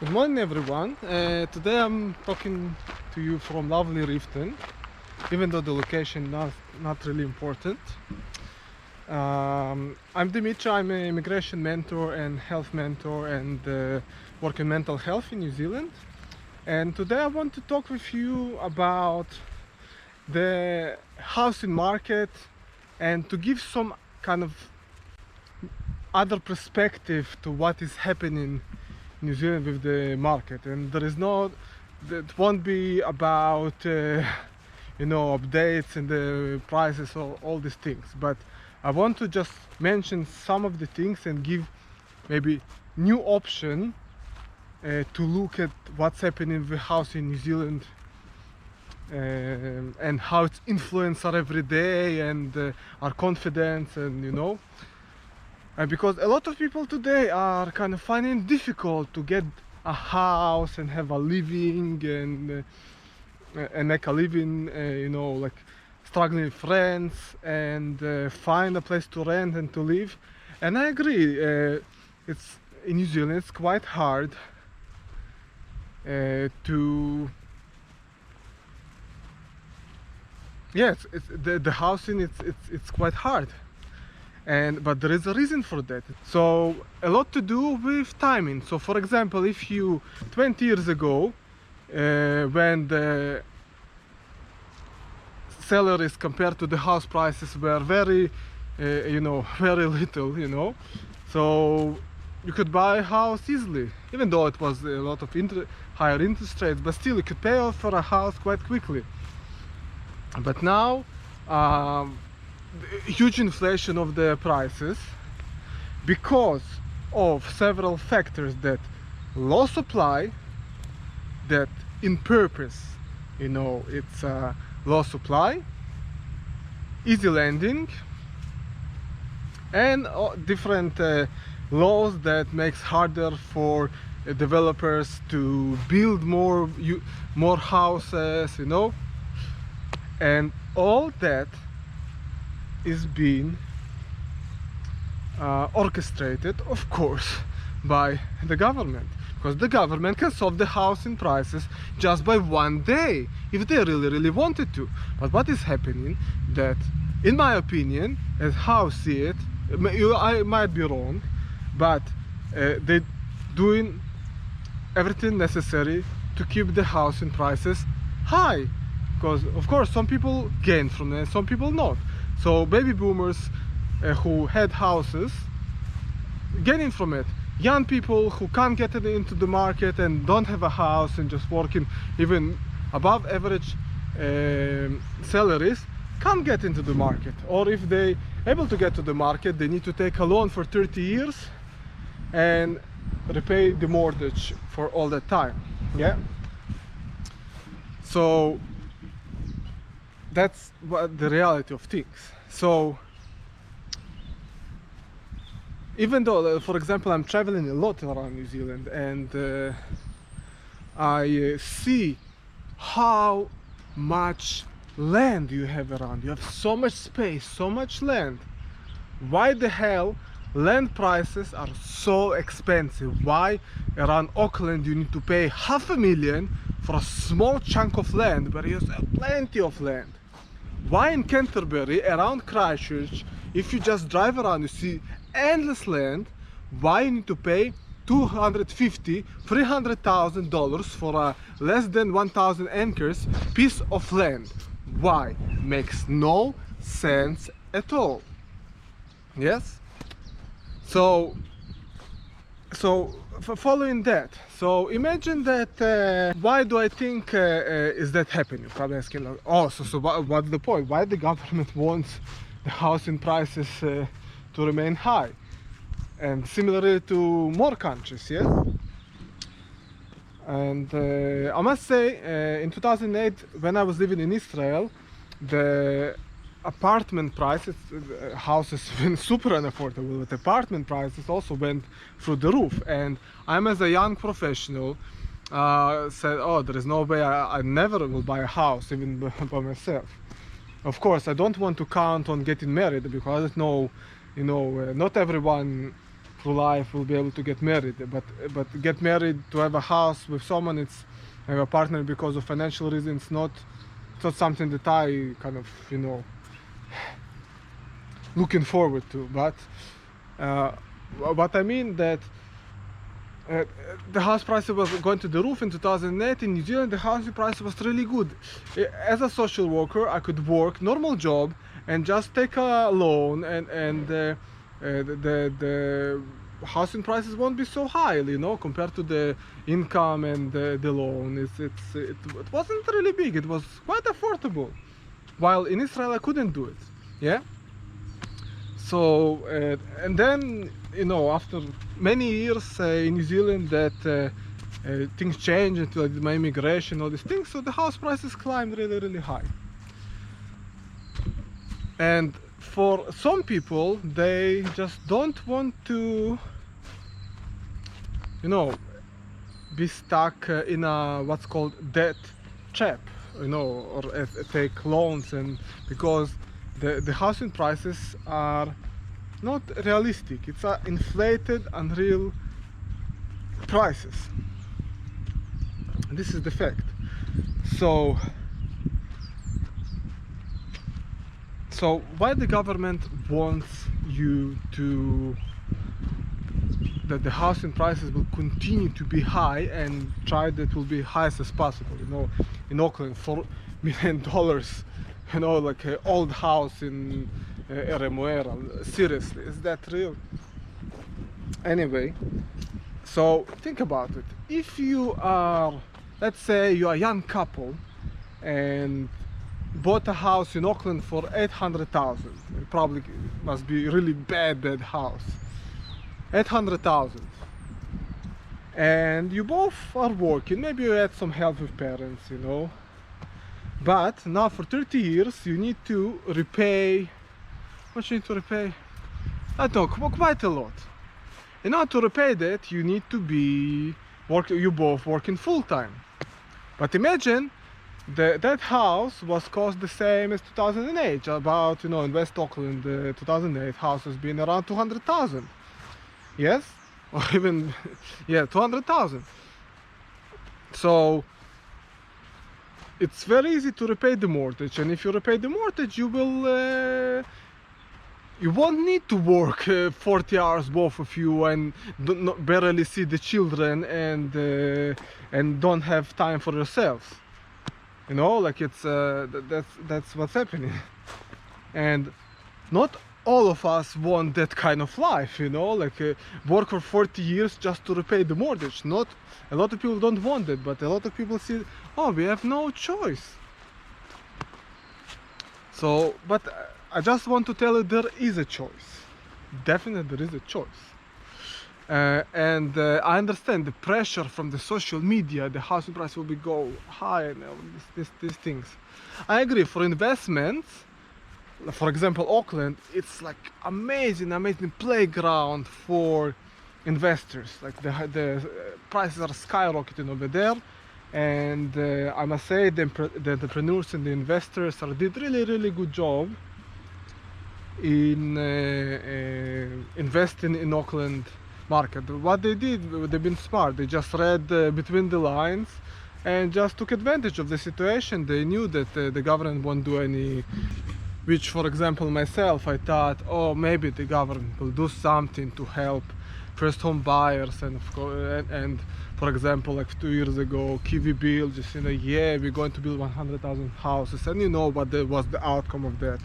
Good morning, everyone. Today I'm talking to you from lovely Riften, even though the location not really important. I'm Dimitri. I'm an immigration mentor and health mentor and work in mental health in New Zealand. And today I want to talk with you about the housing market and to give some kind of other perspective to what is happening New Zealand with the market. And there is no, it won't be about updates and the prices or all these things, but I want to just mention some of the things and give maybe new option to look at what's happening with the house in New Zealand and how it's influence our everyday and our confidence, and because a lot of people today are kind of finding it difficult to get a house and have a living and make a living, like struggling with rents and find a place to rent and to live. And I agree, it's in New Zealand it's quite hard to yes, it's the housing, it's quite hard. But there is a reason for that. So a lot to do with timing. So for example, if you 20 years ago when the salaries compared to the house prices were very very little, so you could buy a house easily, even though it was a lot of higher interest rates, but still you could pay off for a house quite quickly. But now huge inflation of the prices because of several factors: that low supply, that in purpose it's low supply, easy lending, and different laws that makes harder for developers to build more houses, and all that is being orchestrated, of course, by the government, because the government can solve the housing prices just by one day if they really wanted to. But what is happening, that in my opinion, as how I see it, I might be wrong, but they're doing everything necessary to keep the housing prices high, because of course some people gain from it, some people not. So baby boomers who had houses getting from it, young people who can't get it into the market and don't have a house and just working even above average salaries can't get into the market, or if they able to get to the market, they need to take a loan for 30 years and repay the mortgage for all that time. Yeah, so that's what the reality of things. So even though, for example, I'm traveling a lot around New Zealand, and I see how much land you have around. You have so much space, so much land. Why the hell land prices are so expensive? Why around Auckland you need to pay $500,000 for a small chunk of land, but you have plenty of land? Why in Canterbury, around Christchurch, if you just drive around, you see endless land? Why you need to pay $250,000-300,000 for a less than 1,000 acres piece of land? Why? Makes no sense at all. Yes? So following that, so imagine that why do I think is that happening? Probably asking, so what's the point? Why the government wants the housing prices to remain high, and similarly to more countries? Yes. And I must say, in 2008, when I was living in Israel, the apartment prices, houses went super unaffordable, but apartment prices also went through the roof. And I'm, as a young professional, said, oh, there is no way, I never will buy a house even by myself. Of course, I don't want to count on getting married, because I don't know, not everyone through life will be able to get married, but get married to have a house with someone, it's have a partner because of financial reasons, it's not something that I kind of, you know, looking forward to. But what I mean that the house price was going to the roof in 2008 in New Zealand. The housing price was really good. As a social worker, I could work normal job and just take a loan, and the housing prices won't be so high, you know, compared to the income and the loan. It wasn't really big. It was quite affordable. While in Israel, I couldn't do it. Yeah. So and then, you know, after many years in New Zealand, that things changed into my immigration, all these things. So the house prices climbed really high. And for some people, they just don't want to, you know, be stuck in a what's called debt trap, you know, or take loans, and because the housing prices are not realistic. It's inflated, unreal prices. This is the fact. So why the government wants you to, that the housing prices will continue to be high, and try that will be highest as possible, you know, in Auckland, $4 million, you know, like an old house in Remuera. Seriously, is that real? Anyway, so think about it. If you are, let's say you are a young couple and bought a house in Auckland for 800,000, it probably must be really bad house, 800,000, and you both are working. Maybe you had some help with parents, you know, but now for 30 years you need to repay, what you need to repay? I don't know, quite a lot. In order to repay that, you need to be you both working full-time. But imagine that house was cost the same as 2008, about, you know, in West Auckland, the 2008 house has been around 200,000. Yes, or even, yeah, 200,000. So it's very easy to repay the mortgage, and if you repay the mortgage, you will you won't need to work 40 hours, both of you, and barely see the children, and don't have time for yourselves. You know, like it's that's what's happening. And not all of us want that kind of life, you know, like work for 40 years just to repay the mortgage. Not a lot of people don't want that, but a lot of people see, oh, we have no choice. So, but I just want to tell you, there is a choice. Definitely there is a choice. And I understand the pressure from the social media, the housing price will be go high, and all these things. I agree. For investments, for example, Auckland, it's like amazing playground for investors. Like the prices are skyrocketing over there, and I must say the entrepreneurs and the investors did really good job in investing in Auckland market. What they did, they've been smart. They just read between the lines and just took advantage of the situation. They knew that the government won't do any, which, for example, myself, I thought, oh, maybe the government will do something to help first home buyers, and of course, and for example, like 2 years ago, Kiwi Bill, just, you know, yeah, we're going to build 100,000 houses, and you know what was the outcome of that.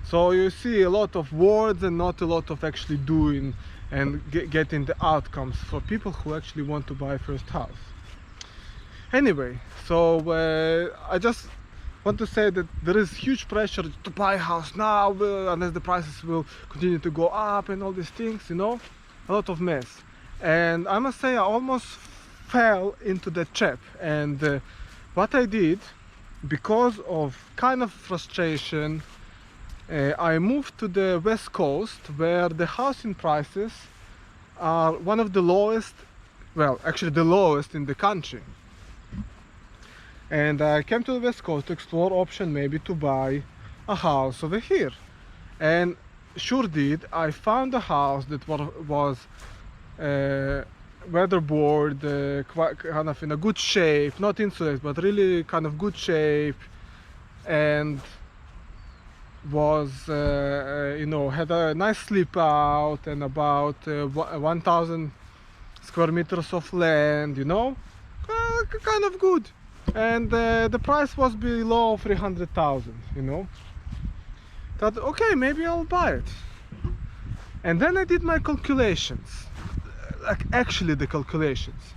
So you see a lot of words and not a lot of actually doing and getting the outcomes for people who actually want to buy first house. Anyway, so I just want to say that there is huge pressure to buy a house now, unless the prices will continue to go up and all these things, you know, a lot of mess. And I must say I almost fell into that trap, and what I did, because of kind of frustration, I moved to the West Coast, where the housing prices are one of the lowest, well, actually the lowest in the country. And I came to the West Coast to explore option maybe to buy a house over here. And sure did, I found a house that was weatherboard, quite kind of in a good shape, not insulated, but really kind of good shape, and was had a nice sleep out and about 1,000 square meters of land, kind of good, and the price was below 300,000. Thought, okay, maybe I'll buy it. And then I did my calculations, like actually the calculations.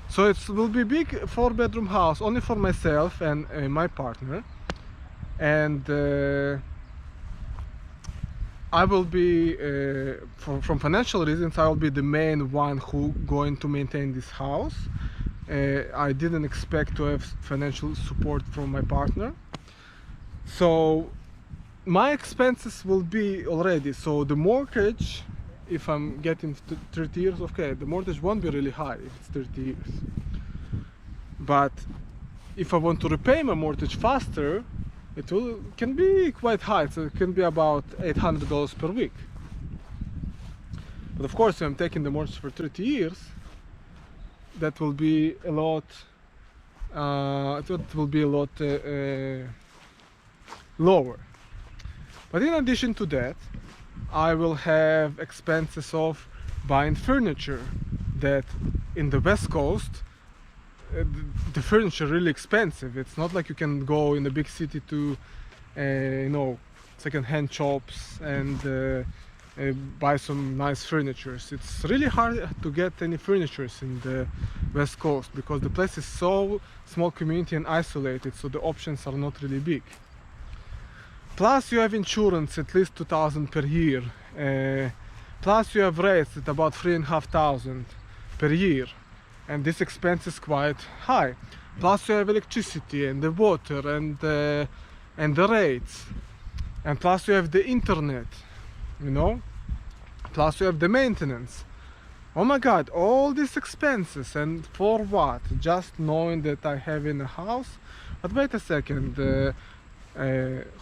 So it will be big 4-bedroom house only for myself and my partner, and I will be from financial reasons, I will be the main one who going to maintain this house. I didn't expect to have financial support from my partner, so my expenses will be already, so the mortgage, if I'm getting 30 years, okay, the mortgage won't be really high if it's 30 years. But if I want to repay my mortgage faster, it can be quite high, so it can be about $800 per week. But of course, if I'm taking the mortgage for 30 years, that will be a lot. It will be a lot lower. But in addition to that, I will have expenses of buying furniture. That in the West Coast, the furniture really expensive. It's not like you can go in a big city to second-hand shops and buy some nice furnitures. It's really hard to get any furnitures in the West Coast because the place is so small community and isolated, so the options are not really big. Plus you have insurance at least 2,000 per year. Plus you have rates at about 3,500 per year, and this expense is quite high. Plus you have electricity and the water and the rates, and plus you have the internet, plus you have the maintenance. Oh my god, all these expenses, and for what? Just knowing that I have in a house? But wait a second,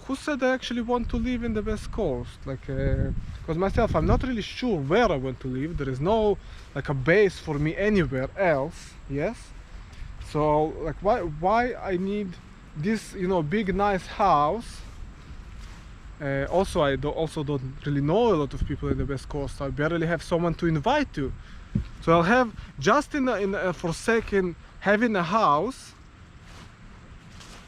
who said I actually want to live in the West Coast? Because myself, I'm not really sure where I want to live. There is no a base for me anywhere else. Yes. So why I need this big nice house? Also, I don't really know a lot of people in the West Coast. I barely have someone to invite to. So I'll have just for second having a house,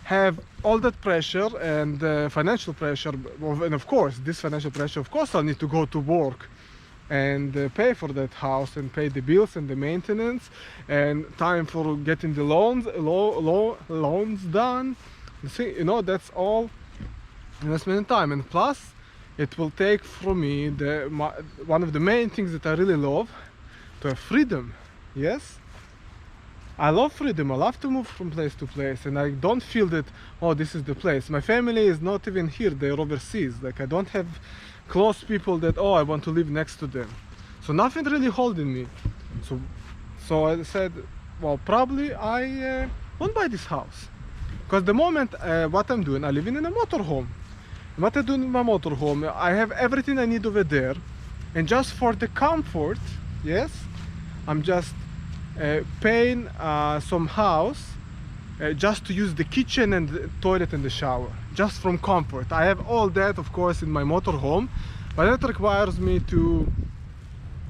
have all that pressure and financial pressure, and of course this financial pressure, of course I'll need to go to work and pay for that house and pay the bills and the maintenance and time for getting the loans done. That's all investment in time, and plus it will take from me one of the main things that I really love, to have freedom. Yes, I love freedom. I love to move from place to place, and I don't feel that, oh, this is the place. My family is not even here, they're overseas. I don't have close people that, oh, I want to live next to them. So nothing really holding me. So I said, well, probably I won't buy this house. Because the moment, what I'm doing, I live in a motorhome. And what I do in my motorhome, I have everything I need over there. And just for the comfort, yes, I'm just paying some house just to use the kitchen and the toilet and the shower, just from comfort. I have all that, of course, in my motorhome, but that requires me to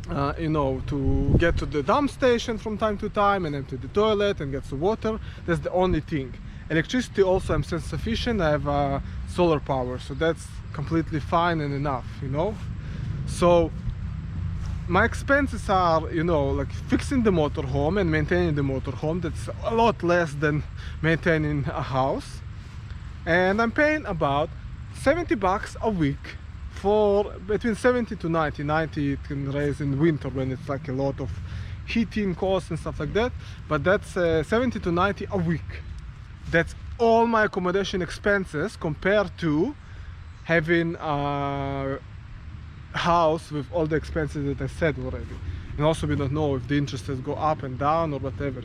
to get to the dump station from time to time and empty the toilet and get some water. That's the only thing. Electricity also, I'm self-sufficient. I have solar power, so that's completely fine and enough, So my expenses are, fixing the motorhome and maintaining the motorhome. That's a lot less than maintaining a house. And I'm paying about $70 a week for between 70 to 90. 90 it can raise in winter when it's a lot of heating costs and stuff like that. But that's 70 to 90 a week. That's all my accommodation expenses compared to having a house with all the expenses that I said already. And also we don't know if the interest rates go up and down or whatever,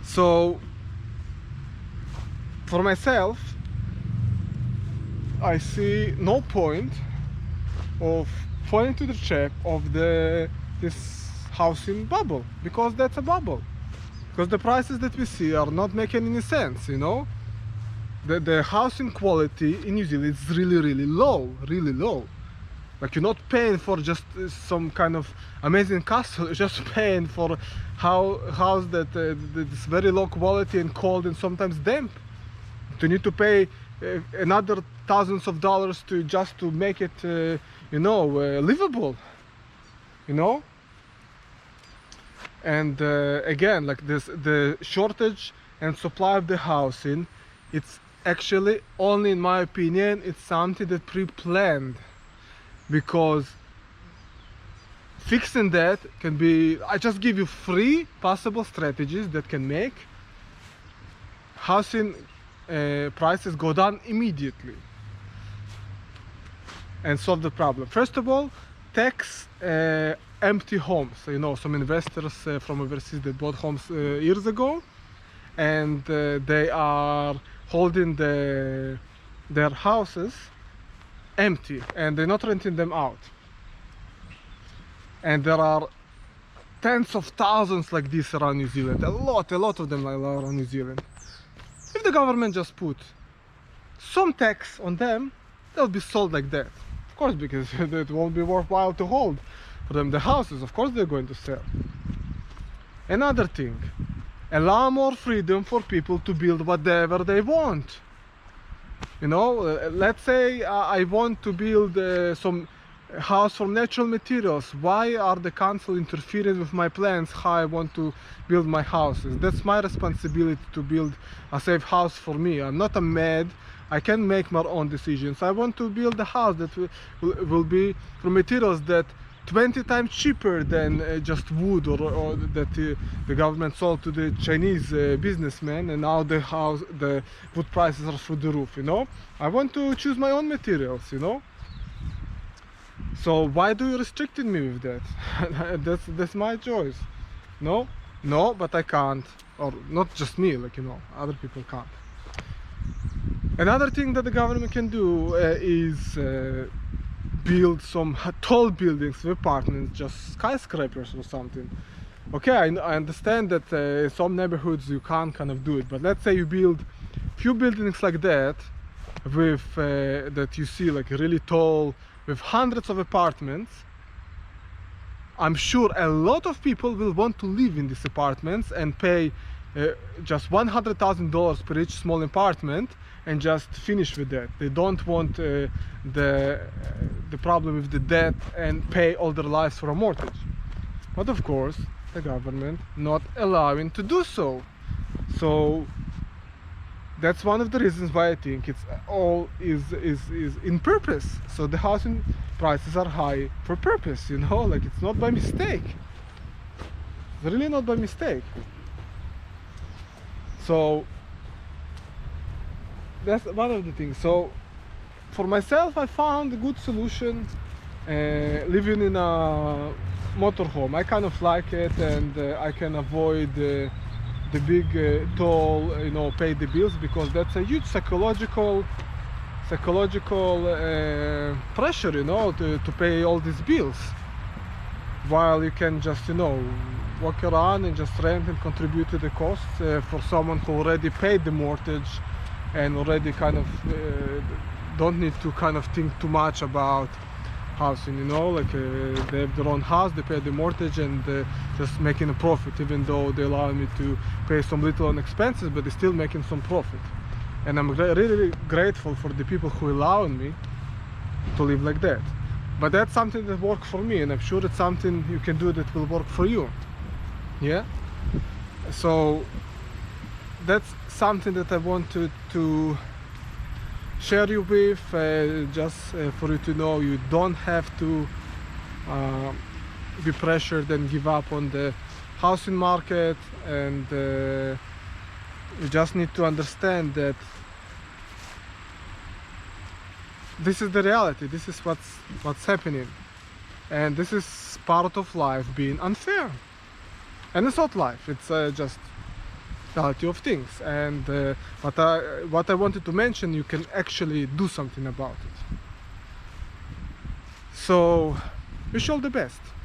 So for myself, I see no point of fall into the trap of this housing bubble, because that's a bubble. Because the prices that we see are not making any sense, you know. The housing quality in New Zealand is really low, really low. Like, you're not paying for just some kind of amazing castle, you're just paying for house that's very low quality and cold and sometimes damp. You need to pay another thousands of dollars to just to make it, you know, livable, you know. And again, like this, the shortage and supply of the housing, it's actually, only in my opinion, it's something that pre-planned, because fixing that can be, I just give you 3 possible strategies that can make housing prices go down immediately and solve the problem. First of all, tax empty homes. You know, some investors from overseas that bought homes years ago, and they are holding their houses empty and they're not renting them out. And there are tens of thousands like this around New Zealand, a lot of them around New Zealand. If the government just put some tax on them, they'll be sold like that. Of course, because it won't be worthwhile to hold for them the houses. Of course they're going to sell. Another thing, allow more freedom for people to build whatever they want. You know, let's say I want to build some house from natural materials. Why are the council interfering with my plans, how I want to build my houses? That's my responsibility to build a safe house for me. I'm not a mad. I can make my own decisions. I want to build a house that will be from materials that 20 times cheaper than just wood, or that the government sold to the Chinese businessmen, and now the wood prices are through the roof, you know. I want to choose my own materials, you know. So why do you restricting me with that? That's my choice. No, but I can't, or not just me, like, you know, other people can't. Another thing that the government can do is build some tall buildings with apartments, just skyscrapers or something. Okay, I understand that in some neighborhoods you can't kind of do it, but let's say you build few buildings like that with that you see like really tall, with hundreds of apartments. I'm sure a lot of people will want to live in these apartments and pay just $100,000 per each small apartment and just finish with that. They don't want the problem with the debt and pay all their lives for a mortgage. But of course, the government not allowing to do so. So that's one of the reasons why I think it's all is in purpose. So the housing prices are high for purpose, you know, like it's not by mistake. It's really not by mistake. So that's one of the things. So for myself, I found a good solution living in a motorhome. I kind of like it, and I can avoid the big toll, you know, pay the bills, because that's a huge psychological pressure, you know, to pay all these bills, while you can just, you know, walk around and just rent and contribute to the costs for someone who already paid the mortgage and already kind of don't need to kind of think too much about housing, you know, like they have their own house, they pay the mortgage, and just making a profit, even though they allow me to pay some little on expenses, but they're still making some profit. And I'm really grateful for the people who allow me to live like that. But that's something that worked for me, and I'm sure it's something you can do that will work for you. Yeah, so that's something that I wanted to share you with, just for you to know you don't have to be pressured and give up on the housing market, and you just need to understand that this is the reality, this is what's happening, and this is part of life being unfair. And it's not life, it's just reality of things. And what I wanted to mention, you can actually do something about it. So Wish you all the best.